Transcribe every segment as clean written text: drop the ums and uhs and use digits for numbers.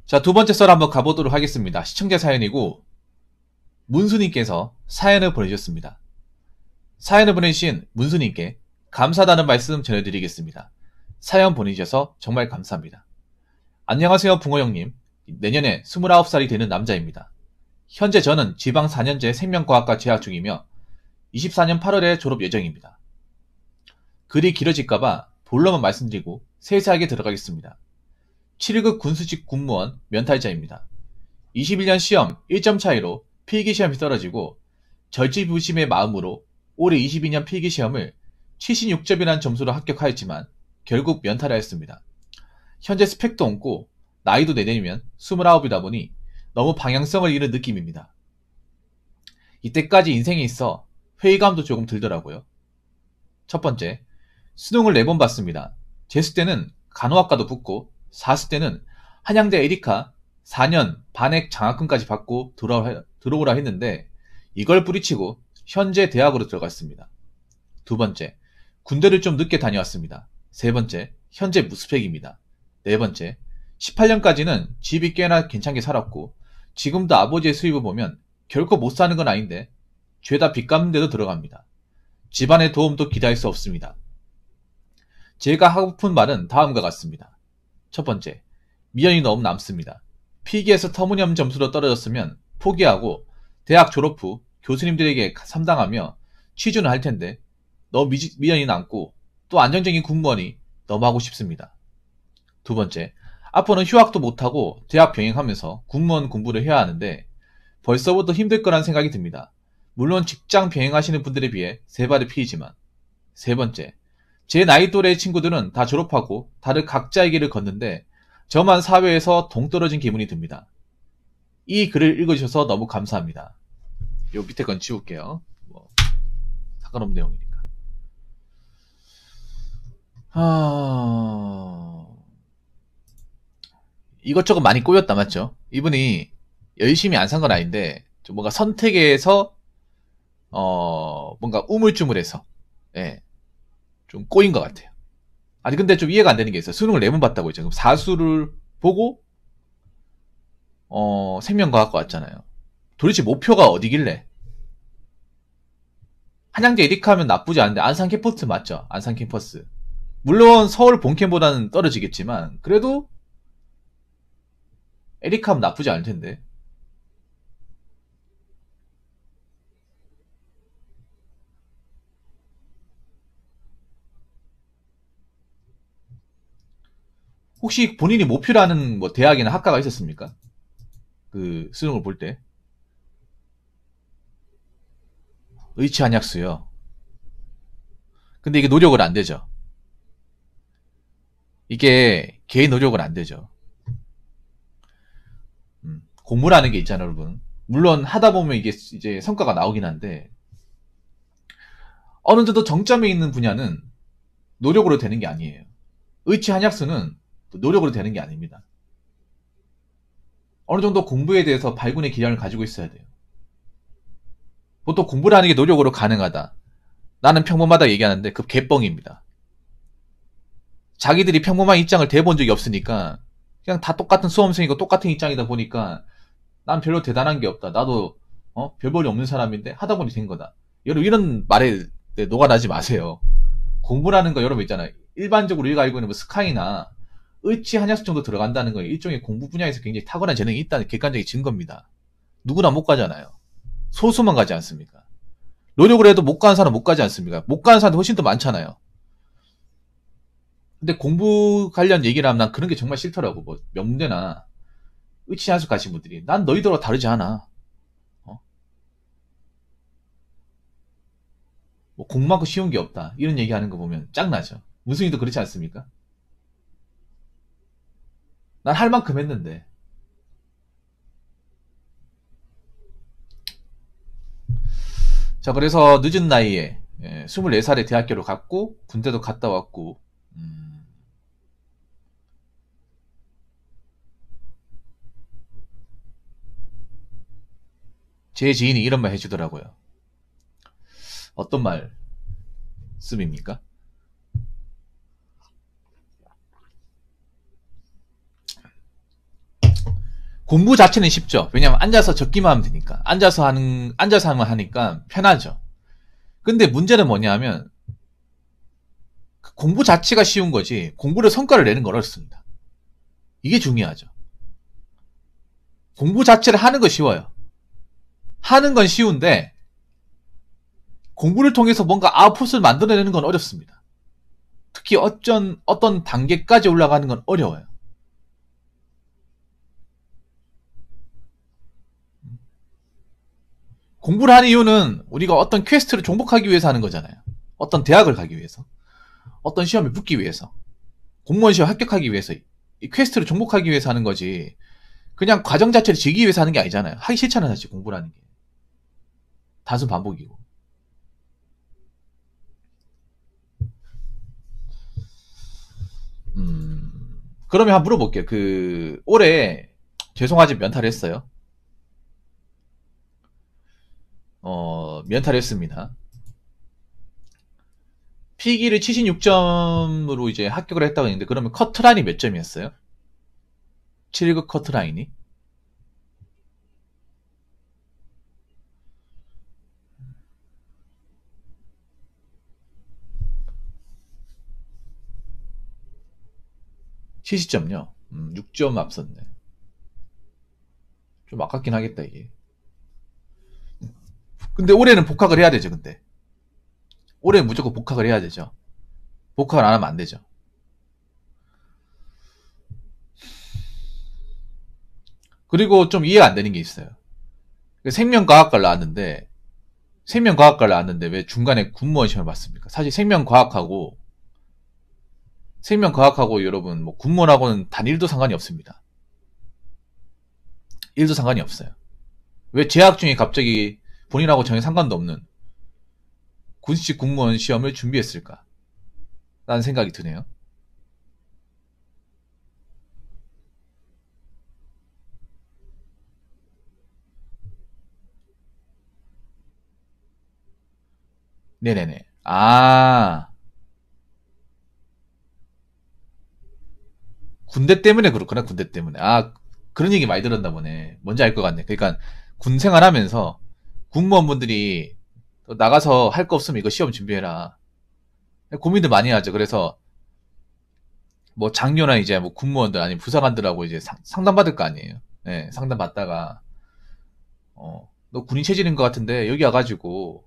자, 두 번째 썰 한번 가보도록 하겠습니다. 시청자 사연이고 문수님께서 사연을 보내주셨습니다. 사연을 보내주신 문수님께 감사하다는 말씀 전해드리겠습니다. 사연 보내주셔서 정말 감사합니다. 안녕하세요 붕어형님. 내년에 29살이 되는 남자입니다. 현재 저는 지방 4년제 생명과학과 재학 중이며 24년 8월에 졸업 예정입니다. 글이 길어질까봐 본론만 말씀드리고 세세하게 들어가겠습니다. 7급 군수직 군무원 면탈자입니다. 21년 시험 1점 차이로 필기시험이 떨어지고 절치부심의 마음으로 올해 22년 필기시험을 76점이라는 점수로 합격하였지만 결국 면탈하였습니다. 현재 스펙도 없고 나이도 내년이면 29이다 보니 너무 방향성을 잃은 느낌입니다. 이때까지 인생에 있어 회의감도 조금 들더라고요. 첫 번째, 수능을 4번 봤습니다. 재수 때는 간호학과도 붙고 사수 때는 한양대 에리카 4년 반액 장학금까지 받고 들어오라 했는데 이걸 뿌리치고 현재 대학으로 들어갔습니다. 두 번째, 군대를 좀 늦게 다녀왔습니다. 세 번째, 현재 무스펙입니다. 네 번째, 18년까지는 집이 꽤나 괜찮게 살았고 지금도 아버지의 수입을 보면 결코 못 사는 건 아닌데 죄다 빚 갚는 데도 들어갑니다. 집안의 도움도 기대할 수 없습니다. 제가 하고픈 말은 다음과 같습니다. 첫 번째, 미련이 너무 남습니다. 필기에서 터무니없는 점수로 떨어졌으면 포기하고 대학 졸업 후 교수님들에게 상담하며 취준을 할 텐데 너무 미련이 남고 또 안정적인 군무원이 너무 하고 싶습니다. 두 번째, 앞으로는 휴학도 못하고 대학 병행하면서 군무원 공부를 해야 하는데 벌써부터 힘들 거란 생각이 듭니다. 물론 직장 병행하시는 분들에 비해 세 발의 피이지만. 세 번째, 제 나이 또래의 친구들은 다 졸업하고 다들 각자의 길을 걷는데 저만 사회에서 동떨어진 기분이 듭니다. 이 글을 읽어주셔서 너무 감사합니다. 요 밑에 건 지울게요. 상관없는 내용이니까. 이것저것 많이 꼬였다 맞죠? 이분이 열심히 안 산 건 아닌데 좀 뭔가 선택에서 뭔가 우물쭈물해서 예, 좀 꼬인 것 같아요. 아니 근데 좀 이해가 안 되는 게 있어요. 수능을 4번 봤다고 했죠. 그럼 사수를 보고 생명과학과 왔잖아요. 도대체 목표가 어디길래? 한양대 에리카 하면 나쁘지 않은데 안산 캠퍼스 맞죠? 안산 캠퍼스. 물론 서울 본캠보다는 떨어지겠지만 그래도 에리카 하면 나쁘지 않을 텐데. 혹시 본인이 목표로 하는 뭐 대학이나 학과가 있었습니까? 그 수능을 볼 때. 의치한약수요. 근데 이게 노력을 안 되죠. 이게 개인 노력은 안 되죠. 공부라는 게 있잖아요, 여러분. 물론 하다 보면 이게 이제 성과가 나오긴 한데 어느 정도 정점에 있는 분야는 노력으로 되는 게 아니에요. 의치한약수는 노력으로 되는 게 아닙니다. 어느 정도 공부에 대해서 발군의 기량을 가지고 있어야 돼요. 보통 공부라는 게 노력으로 가능하다. 나는 평범하다 얘기하는데 그 개뻥입니다. 자기들이 평범한 입장을 대본 적이 없으니까 그냥 다 똑같은 수험생이고 똑같은 입장이다 보니까 난 별로 대단한 게 없다. 나도 별볼이 없는 사람인데 하다 보니 된 거다. 여러분 이런 말에 녹아나지 마세요. 공부라는 거 여러분 있잖아요. 일반적으로 우리가 알고 있는 뭐 스카이나 의치한약수 정도 들어간다는 건 일종의 공부 분야에서 굉장히 탁월한 재능이 있다는 객관적인 증거입니다. 누구나 못 가잖아요. 소수만 가지 않습니까? 노력을 해도 못 가는 사람 못 가지 않습니까? 못 가는 사람도 훨씬 더 많잖아요. 근데 공부 관련 얘기를 하면 난 그런 게 정말 싫더라고. 뭐 명문대나 의치한약수 가신 분들이 난 너희들과 다르지 않아. 뭐 공부만큼 쉬운 게 없다. 이런 얘기하는 거 보면 짱나죠. 문승희도 그렇지 않습니까? 난 할 만큼 했는데. 자, 그래서 늦은 나이에 24살에 대학교를 갔고 군대도 갔다 왔고 제 지인이 이런 말 해주더라고요. 어떤 말씀입니까? 공부 자체는 쉽죠. 왜냐면 앉아서 적기만 하면 되니까. 앉아서 하면 하니까 편하죠. 근데 문제는 뭐냐면, 공부 자체가 쉬운 거지, 공부를 성과를 내는 건 어렵습니다. 이게 중요하죠. 공부 자체를 하는 거 쉬워요. 하는 건 쉬운데, 공부를 통해서 뭔가 아웃풋을 만들어내는 건 어렵습니다. 특히 어떤 단계까지 올라가는 건 어려워요. 공부를 하는 이유는 우리가 어떤 퀘스트를 종복하기 위해서 하는 거잖아요. 어떤 대학을 가기 위해서, 어떤 시험에 붙기 위해서, 공무원 시험 합격하기 위해서, 이 퀘스트를 종복하기 위해서 하는 거지, 그냥 과정 자체를 즐기기 위해서 하는 게 아니잖아요. 하기 싫잖아요, 사실 공부라는 게. 단순 반복이고. 그러면 한번 물어볼게요. 올해, 죄송하지만 면탈했어요. 면탈했습니다. 필기를 76점으로 이제 합격을 했다고 했는데, 그러면 커트라인이 몇 점이었어요? 7급 커트라인이? 시시점요? 6점 앞섰네. 좀 아깝긴 하겠다, 이게. 근데 올해는 복학을 해야 되죠, 근데. 올해는 무조건 복학을 해야 되죠. 복학을 안 하면 안 되죠. 그리고 좀 이해가 안 되는 게 있어요. 생명과학과를 나왔는데 왜 중간에 군무원 시험을 봤습니까? 사실 생명과학하고 여러분, 뭐 군무원하고는 단 1도 상관이 없습니다. 1도 상관이 없어요. 왜 재학 중에 갑자기 본인하고 전혀 상관도 없는 군식 군무원 시험을 준비했을까? 라는 생각이 드네요. 네네네. 군대 때문에 그렇구나, 군대 때문에. 그런 얘기 많이 들었나 보네. 뭔지 알 것 같네. 그러니까, 군 생활하면서, 군무원분들이, 나가서 할 거 없으면 이거 시험 준비해라. 고민들 많이 하죠. 그래서, 뭐, 장교나 이제 뭐 군무원들, 아니 부사관들하고 이제 상담받을 거 아니에요. 네, 상담받다가, 너 군인 체질인 것 같은데, 여기 와가지고,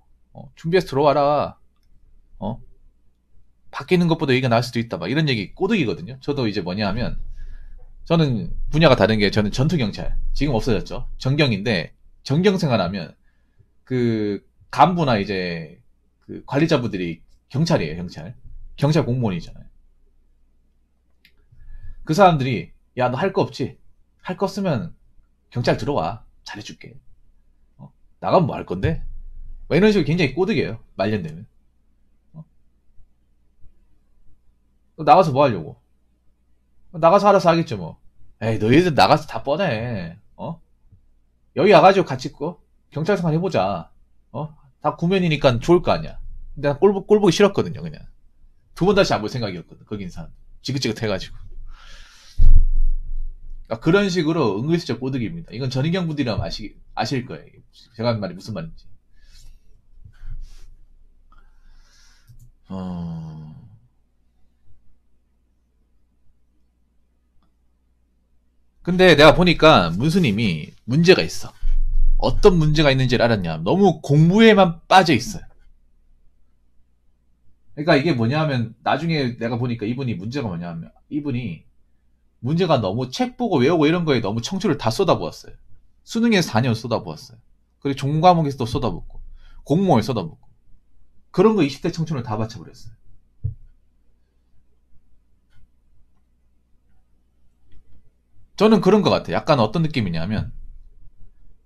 준비해서 들어와라. 어? 밖에 있는 것보다 얘기가 나을 수도 있다. 막 이런 얘기 꼬드기거든요. 저도 이제 뭐냐 하면, 저는 분야가 다른 게, 저는 전투경찰. 지금 없어졌죠. 전경인데, 전경 생활하면, 간부나 이제, 관리자분들이 경찰이에요, 경찰. 경찰 공무원이잖아요. 그 사람들이, 야, 너 할 거 없지? 할 거 없으면, 경찰 들어와. 잘해줄게. 나가면 뭐 할 건데? 막 이런 식으로 굉장히 꼬드겨요. 말년되면. 나가서 뭐 하려고? 나가서 알아서 하겠죠, 뭐. 에이, 너희들 나가서 다 뻔해. 여기 와가지고 같이 경찰 생활 해보자. 다 구면이니까 좋을 거 아니야. 근데 난 꼴 보기 싫었거든요, 그냥. 두 번 다시 안 볼 생각이었거든, 거기 있는 사람. 지긋지긋해가지고. 그러니까 그런 식으로 은근슬쩍 꼬드깁니다. 이건 전희경 분들이라면 아실 거예요. 제가 하는 말이 무슨 말인지. 어... 근데 내가 보니까 문수님이 문제가 있어. 어떤 문제가 있는지를 알았냐. 너무 공부에만 빠져 있어요. 그러니까 이게 뭐냐면 나중에 내가 보니까 이분이 문제가 뭐냐면 이분이 문제가 너무 책 보고 외우고 이런 거에 너무 청춘을 다 쏟아부었어요. 수능에서 4년 쏟아부었어요. 그리고 종과목에서도 쏟아붓고 공무원에 쏟아붓고 그런 거 20대 청춘을 다 바쳐버렸어요. 저는 그런 것 같아요. 약간 어떤 느낌이냐면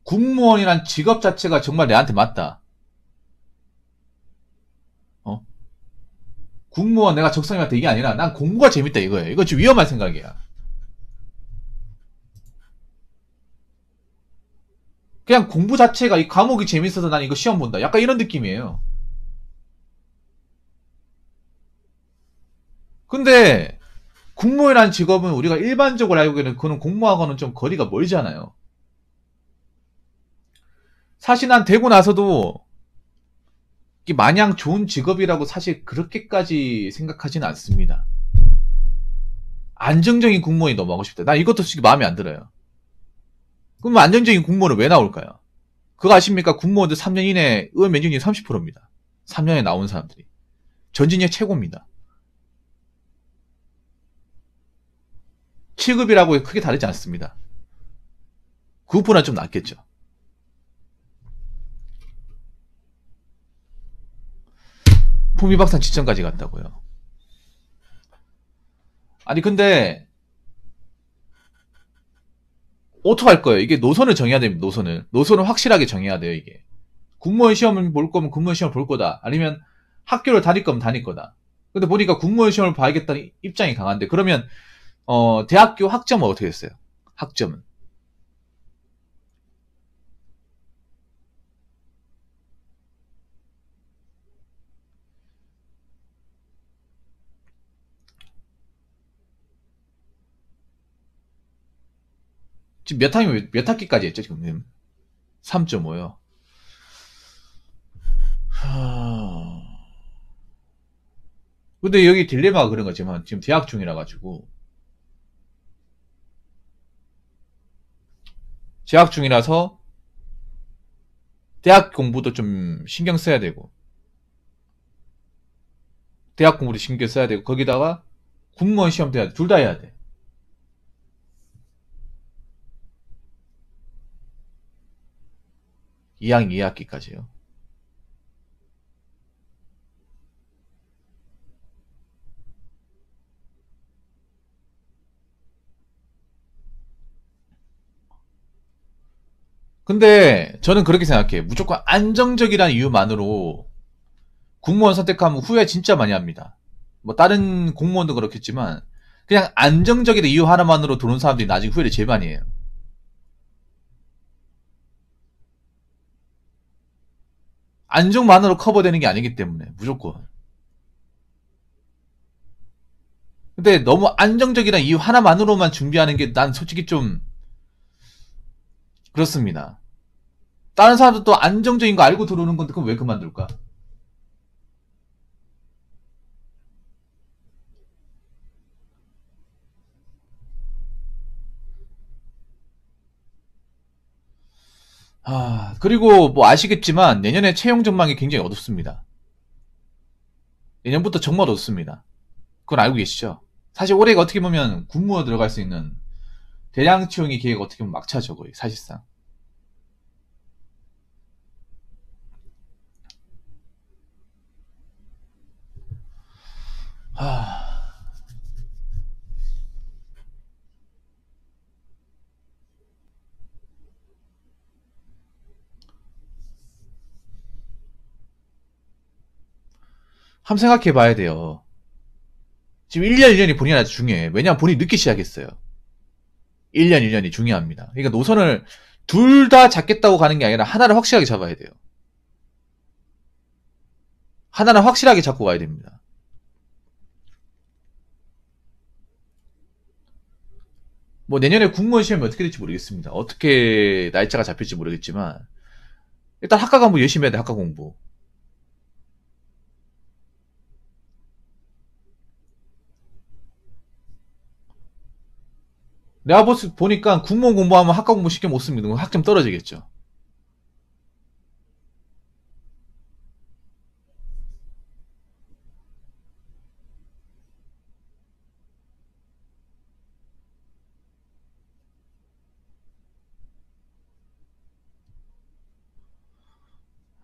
공무원이란 직업 자체가 정말 내한테 맞다. 어? 공무원 내가 적성이 맞다 이게 아니라 난 공부가 재밌다 이거예요. 이거 좀 위험한 생각이야. 그냥 공부 자체가 이 과목이 재밌어서 난 이거 시험 본다. 약간 이런 느낌이에요. 근데 국무원이라는 직업은 우리가 일반적으로 알고 있는 그는 공무원하고는 좀 거리가 멀잖아요. 사실 난 되고 나서도 이게 마냥 좋은 직업이라고 사실 그렇게까지 생각하지는 않습니다. 안정적인 공무원이 너무 하고 싶다. 나 이것도 솔직히 마음에 안 들어요. 그럼 안정적인 공무원은 왜 나올까요? 그거 아십니까? 공무원들 3년 이내에 의원 면직률이 30%입니다. 3년에 나온 사람들이. 전진력 최고입니다. 7급이라고 크게 다르지 않습니다. 9%는 좀 낫겠죠. 풍미박산 지점까지 갔다고요. 아니 근데 어떡할 거예요? 이게 노선을 정해야 됩니다. 노선을 확실하게 정해야 돼요. 이게 공무원 시험을 볼 거면 공무원 시험을 볼 거다. 아니면 학교를 다닐 거면 다닐 거다. 근데 보니까 공무원 시험을 봐야겠다는 입장이 강한데 그러면 대학교 학점은 어떻게 됐어요? 학점은 지금 몇 학기까지 했죠? 지금 3.5요. 근데 여기 딜레마가 그런 거지만 지금 대학 중이라 가지고 재학 중이라서 대학 공부도 좀 신경 써야 되고 대학 공부도 신경 써야 되고 거기다가 공무원 시험도 해야 돼. 둘 다 해야 돼. 2학년 2학기까지요. 근데 저는 그렇게 생각해요. 무조건 안정적이라는 이유만으로 공무원 선택하면 후회 진짜 많이 합니다. 뭐 다른 공무원도 그렇겠지만 그냥 안정적이다 이유 하나만으로 들어온 사람들이 나중에 후회를 제일 많이 해요. 안정만으로 커버되는 게 아니기 때문에 무조건. 근데 너무 안정적이라는 이유 하나만으로만 준비하는 게 난 솔직히 좀 그렇습니다. 다른 사람도 또 안정적인 거 알고 들어오는 건데 그럼 왜 그만둘까? 그리고 뭐 아시겠지만 내년에 채용 전망이 굉장히 어둡습니다. 내년부터 정말 어둡습니다. 그건 알고 계시죠? 사실 올해가 어떻게 보면 군무원 들어갈 수 있는 대량 채용의 기회가 어떻게 보면 막차죠, 거의 사실상. 한번 생각해 봐야 돼요. 지금 1년 1년이 본인이 아주 중요해. 왜냐면 본인이 늦게 시작했어요. 1년 1년이 중요합니다. 그러니까 노선을 둘 다 잡겠다고 가는 게 아니라 하나를 확실하게 잡아야 돼요. 하나는 확실하게 잡고 가야 됩니다. 뭐 내년에 국무원 시험이 어떻게 될지 모르겠습니다. 어떻게 날짜가 잡힐지 모르겠지만 일단 학과 공부 열심히 해야 돼. 학과 공부. 내가 보니까 국무원 공부하면 학과 공부 쉽게 못 씁니다. 그럼 학점 떨어지겠죠.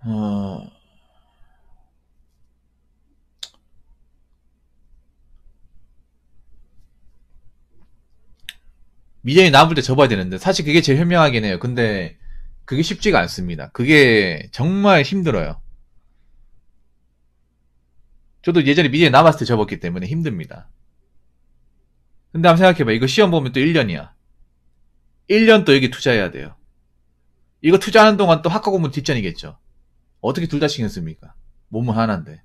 어, 미련이 남을 때 접어야 되는데 사실 그게 제일 현명하긴 해요. 근데 그게 쉽지가 않습니다. 그게 정말 힘들어요. 저도 예전에 미련이 남았을 때 접었기 때문에 힘듭니다. 근데 한번 생각해봐. 이거 시험 보면 또 1년이야. 1년 또 여기 투자해야 돼요. 이거 투자하는 동안 또 학과 공부 뒷전이겠죠. 어떻게 둘 다 신경 씁니까? 몸은 하나인데.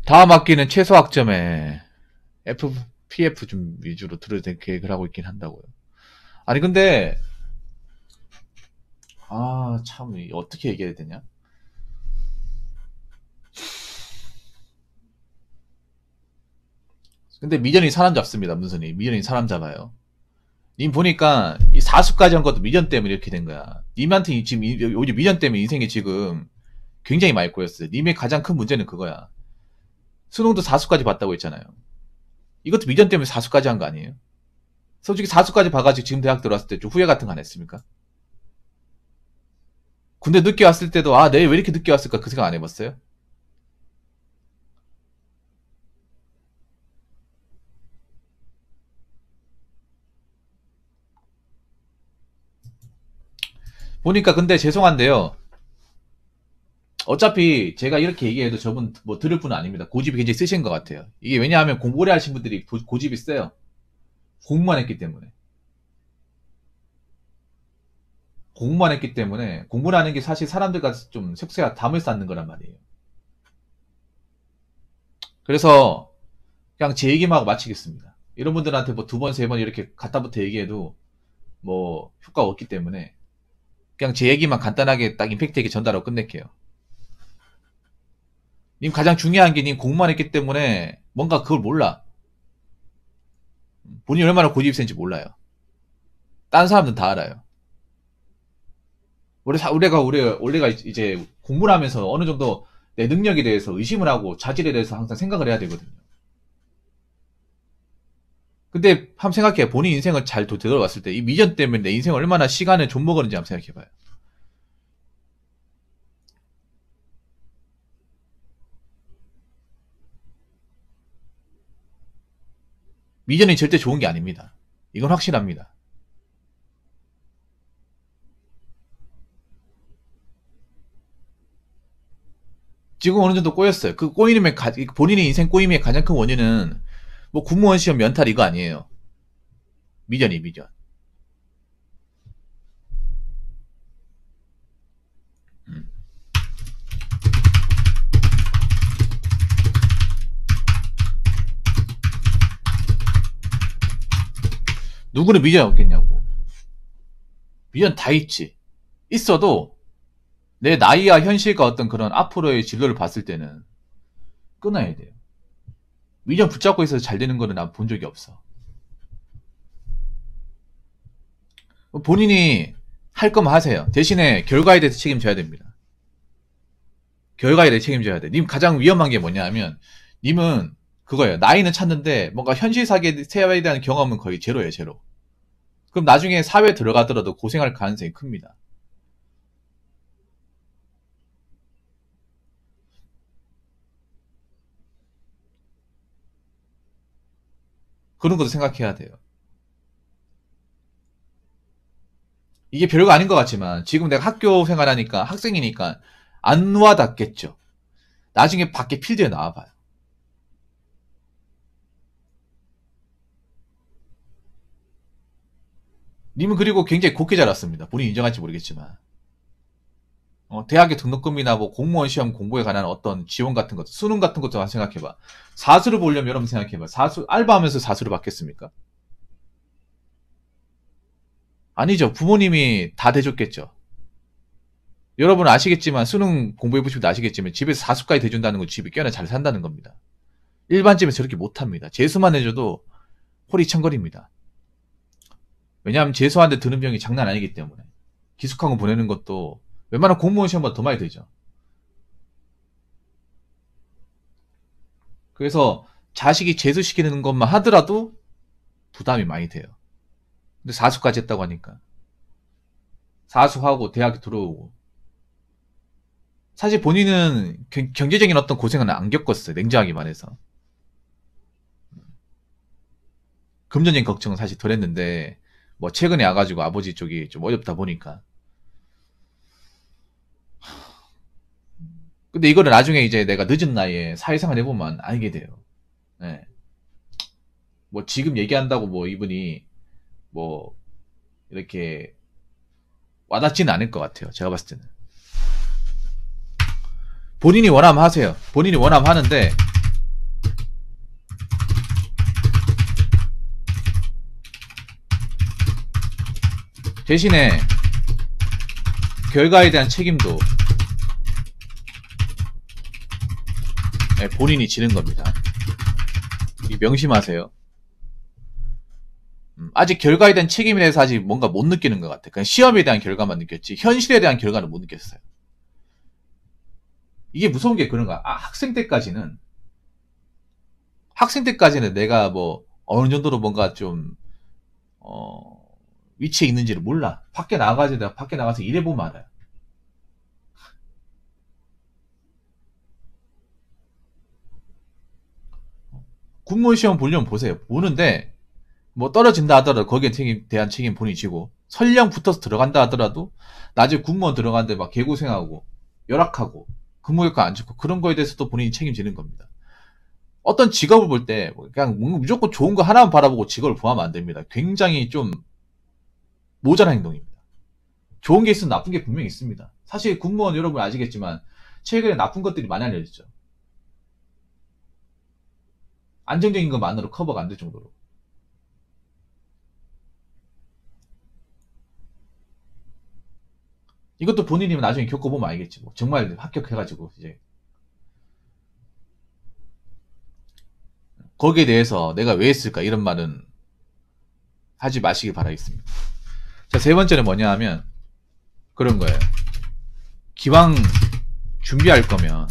다음 학기는 최소 학점에 PF 좀 위주로 들을 계획을 하고 있긴 한다고요. 아니 근데 참 어떻게 얘기해야 되냐? 근데 미련이 사람 잡습니다, 문선이. 미련이 사람 잡아요. 님 보니까 이 사수까지 한 것도 미련 때문에 이렇게 된 거야. 님한테 지금 요즘 미련 때문에 인생이 지금 굉장히 많이 꼬였어요. 님의 가장 큰 문제는 그거야. 수능도 사수까지 봤다고 했잖아요. 이것도 미련 때문에 사수까지 한 거 아니에요? 솔직히 사수까지 봐가지고 지금 대학 들어왔을 때 좀 후회 같은 거 안 했습니까? 군대 늦게 왔을 때도 내일 왜 이렇게 늦게 왔을까 그 생각 안 해봤어요? 보니까 근데 죄송한데요. 어차피 제가 이렇게 얘기해도 저분 뭐 들을 분은 아닙니다. 고집이 굉장히 쓰신 것 같아요. 이게 왜냐하면 공부 오래 하신 분들이 고집이 세요. 공부만 했기 때문에. 공부만 했기 때문에 공부라는 게 사실 사람들과 좀 색새가 담을 쌓는 거란 말이에요. 그래서 그냥 제 얘기만 하고 마치겠습니다. 이런 분들한테 뭐 두 번, 세 번 이렇게 갖다부터 얘기해도 뭐 효과가 없기 때문에 그냥 제 얘기만 간단하게 딱 임팩트 있게 전달하고 끝낼게요. 님 가장 중요한 게 님 공부만 했기 때문에 뭔가 그걸 몰라. 본인이 얼마나 고집이 센지 몰라요. 다른 사람들은 다 알아요. 우리가 이제 공부를 하면서 어느 정도 내 능력에 대해서 의심을 하고 자질에 대해서 항상 생각을 해야 되거든요. 근데 한번 생각해. 본인 인생을 잘 되돌아봤을 때 이 미련 때문에 내 인생 얼마나 시간을 좀 먹었는지 한번 생각해봐요. 미련이 절대 좋은 게 아닙니다. 이건 확실합니다. 지금 어느 정도 꼬였어요. 그 꼬이는 본인의 인생 꼬임의 가장 큰 원인은 뭐 공무원 시험 면탈 이거 아니에요. 미련이 미련. 누구는 미련이 없겠냐고. 미련 다 있지. 있어도 내 나이와 현실과 어떤 그런 앞으로의 진로를 봤을 때는 끊어야 돼요. 미련 붙잡고 있어서 잘 되는 거는 난 본 적이 없어. 본인이 할 거면 하세요. 대신에 결과에 대해서 책임져야 됩니다. 결과에 대해 책임져야 돼. 님 가장 위험한 게 뭐냐 하면 님은 그거예요. 나이는 찾는데 뭔가 현실 사회에 대한 경험은 거의 제로예요, 제로. 그럼 나중에 사회에 들어가더라도 고생할 가능성이 큽니다. 그런 것도 생각해야 돼요. 이게 별거 아닌 것 같지만 지금 내가 학교 생활하니까 학생이니까 안 와닿겠죠. 나중에 밖에 필드에 나와봐요. 님은 그리고 굉장히 곱게 자랐습니다. 본인 인정할지 모르겠지만. 대학의 등록금이나 뭐 공무원 시험 공부에 관한 어떤 지원 같은 것도, 수능 같은 것도 생각해봐. 사수를 보려면 여러분 생각해봐. 알바하면서 사수를 받겠습니까? 아니죠. 부모님이 다 대줬겠죠. 여러분 아시겠지만, 수능 공부해보시면 아시겠지만, 집에서 사수까지 대준다는 건 집이 꽤나 잘 산다는 겁니다. 일반 집에서 저렇게 못합니다. 재수만 해줘도 호리청거립니다. 왜냐하면 재수하는데 드는 병이 장난 아니기 때문에. 기숙학원 보내는 것도 웬만한 공무원 시험보다 더 많이 되죠. 그래서 자식이 재수시키는 것만 하더라도 부담이 많이 돼요. 근데 사수까지 했다고 하니까. 사수하고 대학에 들어오고. 사실 본인은 경제적인 어떤 고생은 안 겪었어요. 냉정하게 말해서. 금전적인 걱정은 사실 덜 했는데, 뭐 최근에 와가지고 아버지 쪽이 좀 어렵다 보니까. 근데 이거를 나중에 이제 내가 늦은 나이에 사회생활 해보면 알게 돼요. 네. 뭐 지금 얘기한다고 뭐 이분이 뭐 이렇게 와닿지는 않을 것 같아요. 제가 봤을 때는. 본인이 원하면 하세요. 본인이 원하면 하는데 대신에 결과에 대한 책임도 본인이 지는 겁니다. 명심하세요. 아직 결과에 대한 책임에 대해서 아직 뭔가 못 느끼는 것 같아. 그냥 시험에 대한 결과만 느꼈지 현실에 대한 결과는 못 느꼈어요. 이게 무서운 게 그런 거야. 학생 때까지는 내가 뭐 어느 정도로 뭔가 좀 위치에 있는지를 몰라. 밖에 나가서 내가 밖에 나가서 일해보면 알아요. 군무원 시험 보려면 보세요. 보는데 뭐 떨어진다 하더라도 거기에 대한 책임 본인이 지고, 설령 붙어서 들어간다 하더라도 나중에 군무원 들어가는데 막 개고생하고 열악하고 근무효과 안 좋고 그런 거에 대해서도 본인이 책임지는 겁니다. 어떤 직업을 볼 때 그냥 무조건 좋은 거 하나만 바라보고 직업을 구하면 안 됩니다. 굉장히 좀 모자란 행동입니다. 좋은 게 있으면 나쁜 게 분명히 있습니다. 사실 군무원 여러분 아시겠지만 최근에 나쁜 것들이 많이 알려졌죠. 안정적인 것만으로 커버가 안 될 정도로. 이것도 본인이 나중에 겪어보면 알겠지. 뭐 정말 합격해가지고 이제 거기에 대해서 내가 왜 했을까 이런 말은 하지 마시길 바라겠습니다. 자, 세 번째는 뭐냐 하면 그런 거예요. 기왕 준비할 거면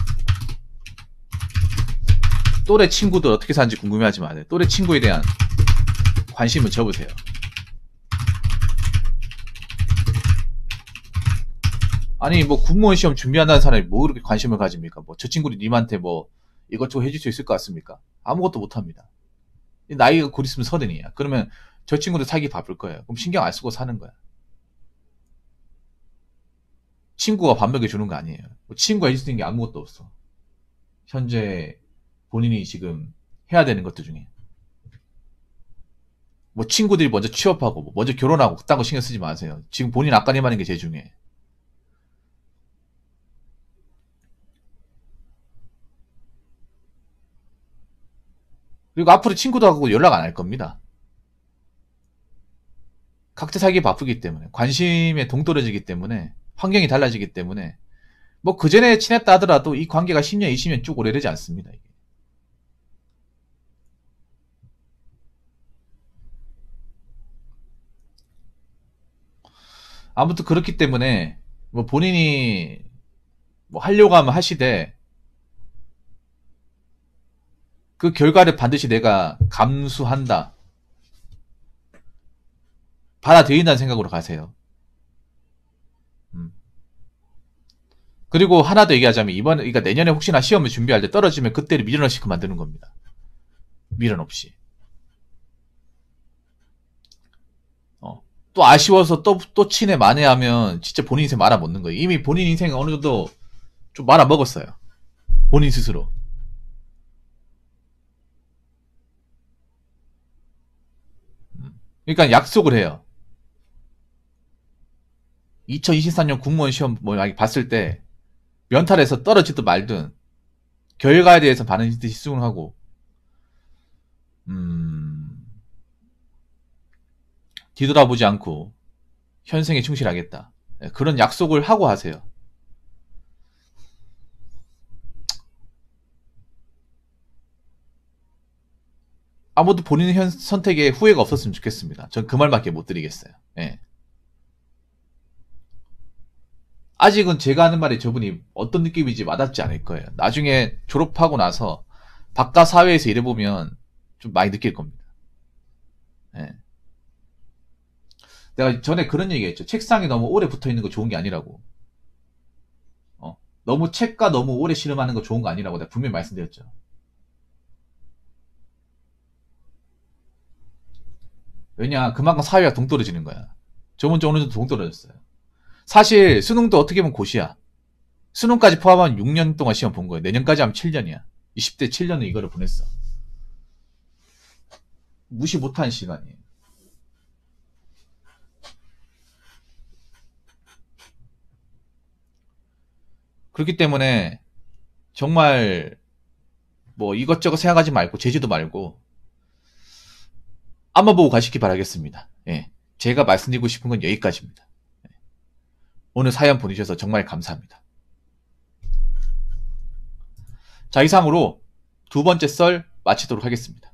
또래 친구들 어떻게 사는지 궁금해하지 마세요. 또래 친구에 대한 관심을 접으세요. 아니 뭐 군무원 시험 준비한다는 사람이 뭐 그렇게 관심을 가집니까? 뭐 저 친구들이 님한테 뭐 이것저것 해줄 수 있을 것 같습니까? 아무것도 못합니다. 나이가 곧 있으면 30이야. 그러면 저 친구들 살기 바쁠 거예요. 그럼 신경 안 쓰고 사는 거야. 친구가 밥 먹여주는 거 아니에요. 뭐 친구가 해줄 수 있는 게 아무것도 없어. 현재 본인이 지금 해야 되는 것들 중에 뭐 친구들이 먼저 취업하고 뭐 먼저 결혼하고 그딴 거 신경 쓰지 마세요. 지금 본인 앞가림 하는 게 제일 중요해. 그리고 앞으로 친구도 하고 연락 안 할 겁니다. 각자 살기 바쁘기 때문에, 관심에 동떨어지기 때문에, 환경이 달라지기 때문에 뭐 그전에 친했다 하더라도 이 관계가 10년 20년 쭉 오래되지 않습니다. 이게. 아무튼 그렇기 때문에 뭐 본인이 뭐 하려고 하면 하시되 그 결과를 반드시 내가 감수한다, 받아들인다는 생각으로 가세요. 그리고 하나 더 얘기하자면 그러니까 내년에 혹시나 시험을 준비할 때 떨어지면 그때를 미련 없이 만드는 겁니다. 미련 없이. 또 아쉬워서 또 친해 만회하면 진짜 본인 인생 말아먹는 거예요. 이미 본인 인생 어느 정도 좀 말아먹었어요. 본인 스스로. 그러니까 약속을 해요. 2023년 공무원 시험 뭐 봤을 때 면탈에서 떨어지든 말든 결과에 대해서 반드시 수긍하고 뒤돌아보지 않고 현생에 충실하겠다. 그런 약속을 하고 하세요. 아무도 본인 선택에 후회가 없었으면 좋겠습니다. 전 그 말밖에 못 드리겠어요. 예. 아직은 제가 하는 말이 저분이 어떤 느낌인지 와닿지 않을 거예요. 나중에 졸업하고 나서 바깥 사회에서 일해보면 좀 많이 느낄 겁니다. 예. 내가 전에 그런 얘기 했죠. 책상에 너무 오래 붙어 있는 거 좋은 게 아니라고. 너무 책과 너무 오래 씨름하는 거 좋은 거 아니라고 내가 분명히 말씀드렸죠. 왜냐, 그만큼 사회가 동떨어지는 거야. 저 먼저 어느 정도 동떨어졌어요. 사실 수능도 어떻게 보면 고시야. 수능까지 포함하면 6년 동안 시험 본 거예요. 내년까지 하면 7년이야. 20대 7년을 이거를 보냈어. 무시 못한 시간이에요. 그렇기 때문에 정말 뭐 이것저것 생각하지 말고 제주도 말고 앞만 보고 가시기 바라겠습니다. 예. 제가 말씀드리고 싶은 건 여기까지입니다. 오늘 사연 보내주셔서 정말 감사합니다. 자, 이상으로 두 번째 썰 마치도록 하겠습니다.